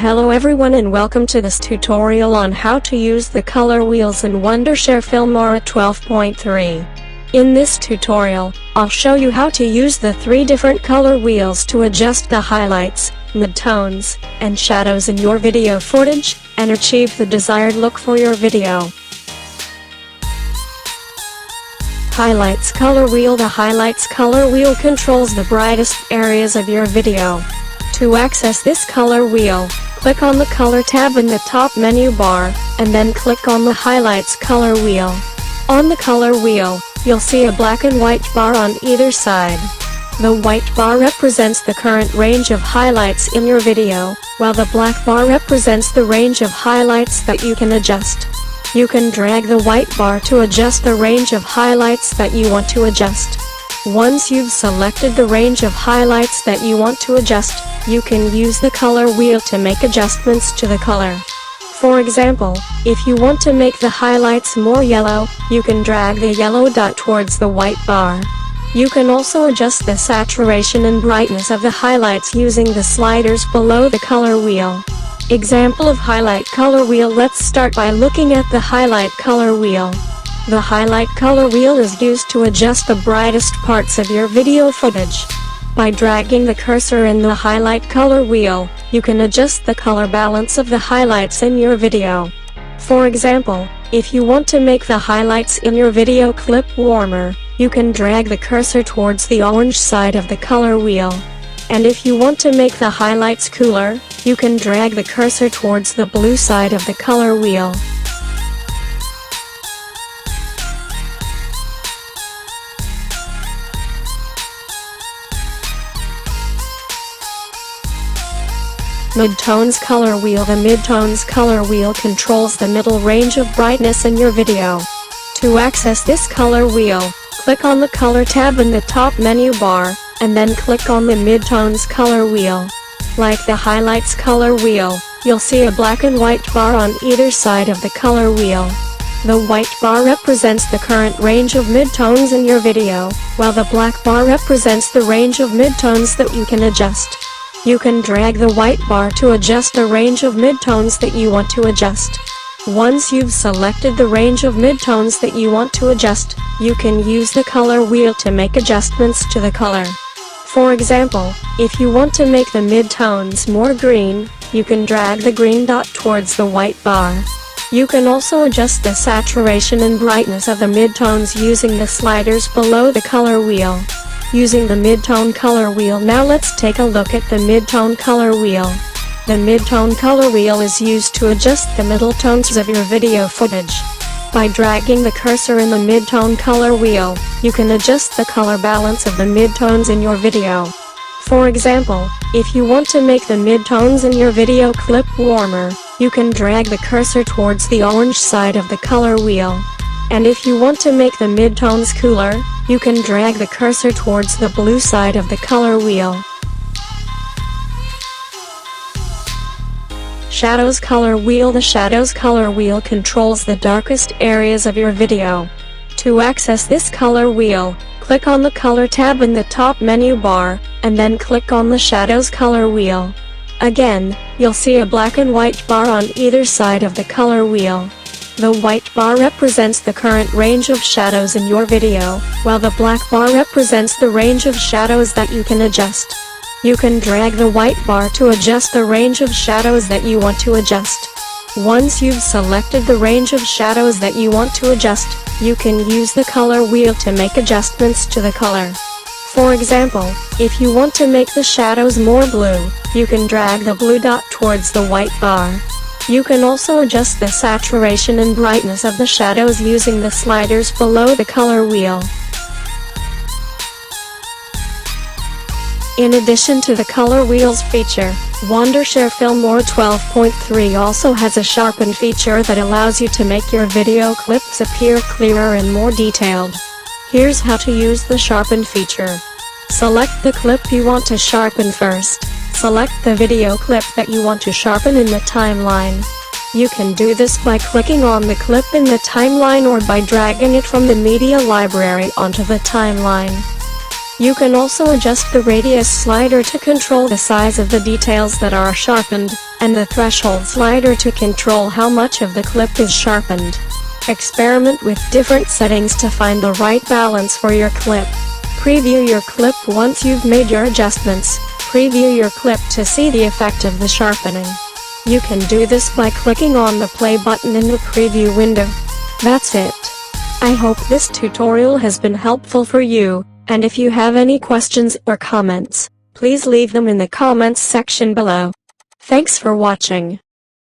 Hello everyone and welcome to this tutorial on how to use the color wheels in Wondershare Filmora 12.3. In this tutorial, I'll show you how to use the 3 different color wheels to adjust the highlights, midtones, and shadows in your video footage, and achieve the desired look for your video. Highlights color wheel. The highlights color wheel controls the brightest areas of your video. To access this color wheel, click on the color tab in the top menu bar, and then click on the highlights color wheel. On the color wheel, you'll see a black and white bar on either side. The white bar represents the current range of highlights in your video, while the black bar represents the range of highlights that you can adjust. You can drag the white bar to adjust the range of highlights that you want to adjust. Once you've selected the range of highlights that you want to adjust, you can use the color wheel to make adjustments to the color. For example, if you want to make the highlights more yellow, you can drag the yellow dot towards the white bar. You can also adjust the saturation and brightness of the highlights using the sliders below the color wheel. Example of highlight color wheel. Let's start by looking at the highlight color wheel. The highlight color wheel is used to adjust the brightest parts of your video footage. By dragging the cursor in the highlight color wheel, you can adjust the color balance of the highlights in your video. For example, if you want to make the highlights in your video clip warmer, you can drag the cursor towards the orange side of the color wheel. And if you want to make the highlights cooler, you can drag the cursor towards the blue side of the color wheel. Midtones color wheel. The midtones color wheel controls the middle range of brightness in your video. To access this color wheel, click on the color tab in the top menu bar, and then click on the midtones color wheel. Like the highlights color wheel, you'll see a black and white bar on either side of the color wheel. The white bar represents the current range of midtones in your video, while the black bar represents the range of midtones that you can adjust. You can drag the white bar to adjust the range of midtones that you want to adjust. Once you've selected the range of midtones that you want to adjust, you can use the color wheel to make adjustments to the color. For example, if you want to make the midtones more green, you can drag the green dot towards the white bar. You can also adjust the saturation and brightness of the midtones using the sliders below the color wheel. Using the midtone color wheel. Now let's take a look at the midtone color wheel. The midtone color wheel is used to adjust the middle tones of your video footage. By dragging the cursor in the midtone color wheel, you can adjust the color balance of the midtones in your video. For example, if you want to make the midtones in your video clip warmer, you can drag the cursor towards the orange side of the color wheel. And if you want to make the midtones cooler, you can drag the cursor towards the blue side of the color wheel. Shadows color wheel. The shadows color wheel controls the darkest areas of your video. To access this color wheel, click on the color tab in the top menu bar, and then click on the shadows color wheel. Again, you'll see a black and white bar on either side of the color wheel. The white bar represents the current range of shadows in your video, while the black bar represents the range of shadows that you can adjust. You can drag the white bar to adjust the range of shadows that you want to adjust. Once you've selected the range of shadows that you want to adjust, you can use the color wheel to make adjustments to the color. For example, if you want to make the shadows more blue, you can drag the blue dot towards the white bar. You can also adjust the saturation and brightness of the shadows using the sliders below the color wheel. In addition to the color wheels feature, Wondershare Filmora 12.3 also has a sharpen feature that allows you to make your video clips appear clearer and more detailed. Here's how to use the sharpen feature. Select the clip you want to sharpen first. Select the video clip that you want to sharpen in the timeline. You can do this by clicking on the clip in the timeline or by dragging it from the media library onto the timeline. You can also adjust the radius slider to control the size of the details that are sharpened, and the threshold slider to control how much of the clip is sharpened. Experiment with different settings to find the right balance for your clip. Preview your clip once you've made your adjustments. Preview your clip to see the effect of the sharpening. You can do this by clicking on the play button in the preview window. That's it. I hope this tutorial has been helpful for you, and if you have any questions or comments, please leave them in the comments section below. Thanks for watching.